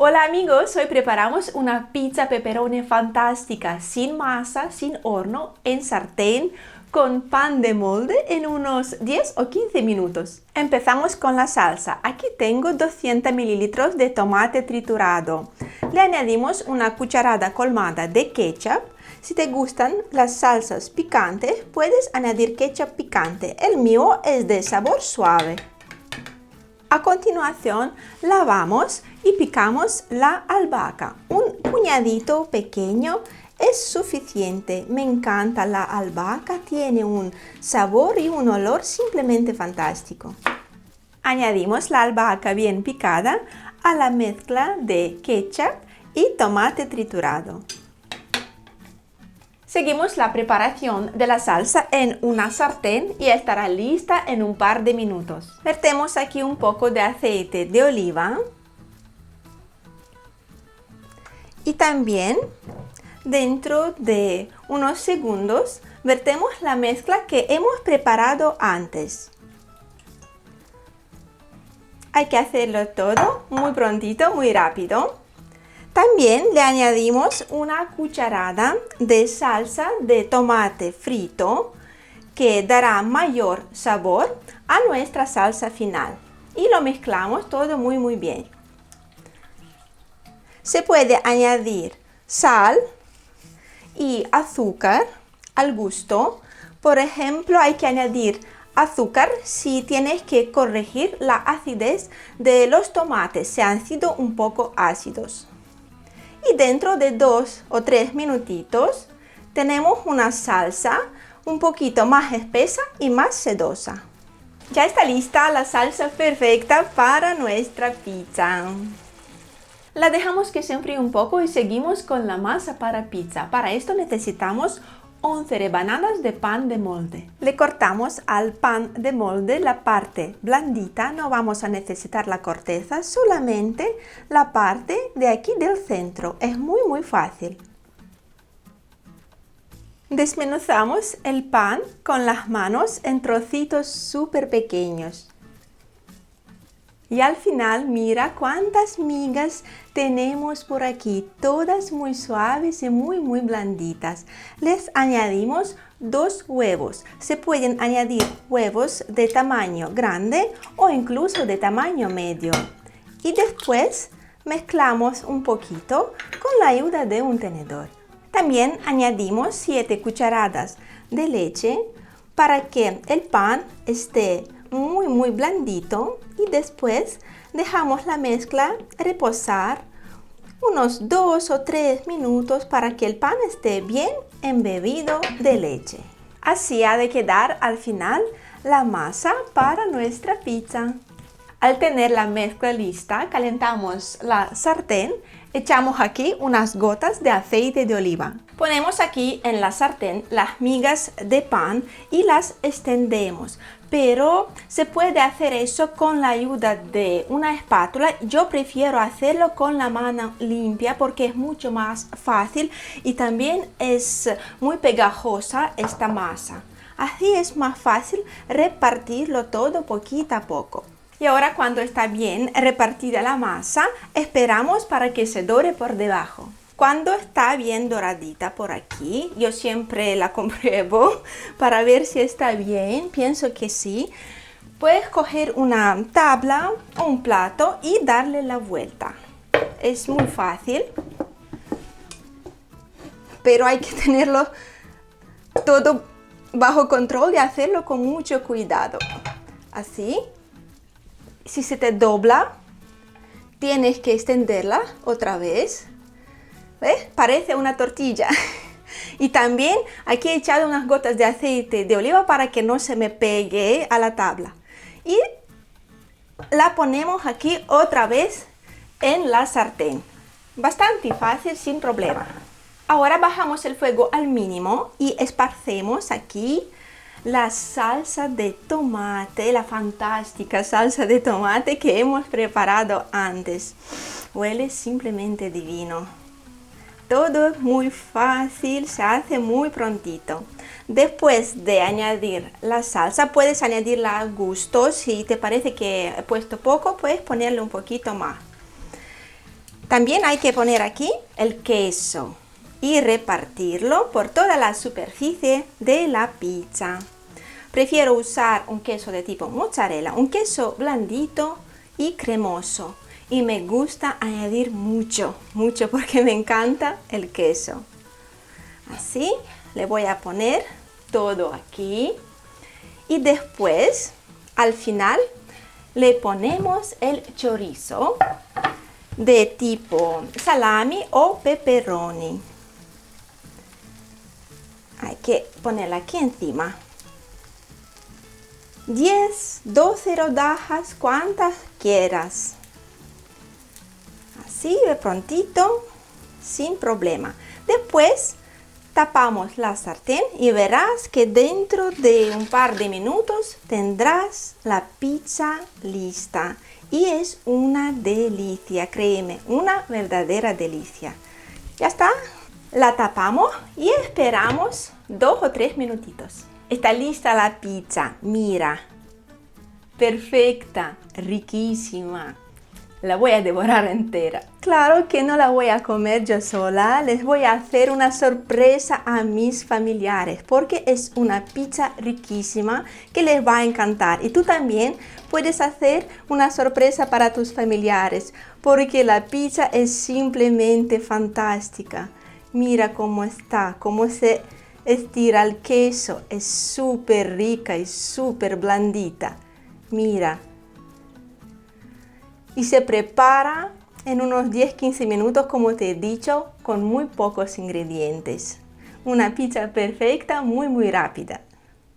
Hola amigos, hoy preparamos una pizza pepperoni fantástica, sin masa, sin horno, en sartén, con pan de molde en unos 10 o 15 minutos. Empezamos con la salsa. Aquí tengo 200 mililitros de tomate triturado. Le añadimos una cucharada colmada de ketchup. Si te gustan las salsas picantes, puedes añadir ketchup picante. El mío es de sabor suave. A continuación, lavamos y picamos la albahaca. Un puñadito pequeño es suficiente. Me encanta la albahaca, tiene un sabor y un olor simplemente fantástico. Añadimos la albahaca bien picada a la mezcla de ketchup y tomate triturado. Seguimos la preparación de la salsa en una sartén y estará lista en un par de minutos. Vertemos aquí un poco de aceite de oliva y también dentro de unos segundos vertemos la mezcla que hemos preparado antes. Hay que hacerlo todo muy prontito, muy rápido. También le añadimos una cucharada de salsa de tomate frito que dará mayor sabor a nuestra salsa final. Y lo mezclamos todo muy bien. Se puede añadir sal y azúcar al gusto. Por ejemplo, hay que añadir azúcar si tienes que corregir la acidez de los tomates, se han sido un poco ácidos. Y dentro de 2 o 3 minutitos tenemos una salsa un poquito más espesa y más sedosa. Ya está lista la salsa perfecta para nuestra pizza. La dejamos que se enfríe un poco y seguimos con la masa para pizza. Para esto necesitamos 11 rebanadas de pan de molde. Le cortamos al pan de molde la parte blandita, no vamos a necesitar la corteza, solamente la parte de aquí del centro. Es muy fácil. Desmenuzamos el pan con las manos en trocitos súper pequeños. Y al final, mira cuántas migas tenemos por aquí, todas muy suaves y muy blanditas. Les añadimos 2 huevos. Se pueden añadir huevos de tamaño grande o incluso de tamaño medio. Y después mezclamos un poquito con la ayuda de un tenedor. También añadimos 7 cucharadas de leche para que el pan esté muy blandito y después dejamos la mezcla reposar unos 2 o 3 minutos para que el pan esté bien embebido de leche. Así ha de quedar al final la masa para nuestra pizza. Al tener la mezcla lista, calentamos la sartén, echamos aquí unas gotas de aceite de oliva. Ponemos aquí en la sartén las migas de pan y las extendemos. Pero se puede hacer eso con la ayuda de una espátula. Yo prefiero hacerlo con la mano limpia porque es mucho más fácil y también es muy pegajosa esta masa. Así es más fácil repartirlo todo poquito a poco. Y ahora cuando está bien repartida la masa, esperamos para que se dore por debajo. Cuando está bien doradita por aquí, yo siempre la compruebo para ver si está bien, pienso que sí. Puedes coger una tabla o un plato y darle la vuelta. Es muy fácil, pero hay que tenerlo todo bajo control y hacerlo con mucho cuidado. Así. Si se te dobla, tienes que extenderla otra vez. ¿Ves? Parece una tortilla. Y también aquí he echado unas gotas de aceite de oliva para que no se me pegue a la tabla. Y la ponemos aquí otra vez en la sartén. Bastante fácil, sin problema. Ahora bajamos el fuego al mínimo y esparcemos aquí la salsa de tomate, la fantástica salsa de tomate que hemos preparado antes. Huele simplemente divino. Todo es muy fácil, se hace muy prontito. Después de añadir la salsa, puedes añadirla a gusto. Si te parece que he puesto poco, puedes ponerle un poquito más. También hay que poner aquí el queso y repartirlo por toda la superficie de la pizza. Prefiero usar un queso de tipo mozzarella, un queso blandito y cremoso. Y me gusta añadir mucho porque me encanta el queso. Así le voy a poner todo aquí. Y después, al final, le ponemos el chorizo de tipo salami o pepperoni. Hay que ponerla aquí encima. 10, 12 rodajas, cuantas quieras. Así de prontito, sin problema. Después tapamos la sartén y verás que dentro de un par de minutos tendrás la pizza lista. Y es una delicia, créeme, una verdadera delicia. Ya está, la tapamos y esperamos 2 o 3 minutitos. Está lista la pizza, mira, perfecta, riquísima. La voy a devorar entera. Claro que no la voy a comer yo sola, les voy a hacer una sorpresa a mis familiares porque es una pizza riquísima que les va a encantar. Y tú también puedes hacer una sorpresa para tus familiares porque la pizza es simplemente fantástica. Mira cómo está, cómo se estira el queso, es súper rica y súper blandita. Mira. Y se prepara en unos 10-15 minutos, como te he dicho, con muy pocos ingredientes. Una pizza perfecta, muy rápida.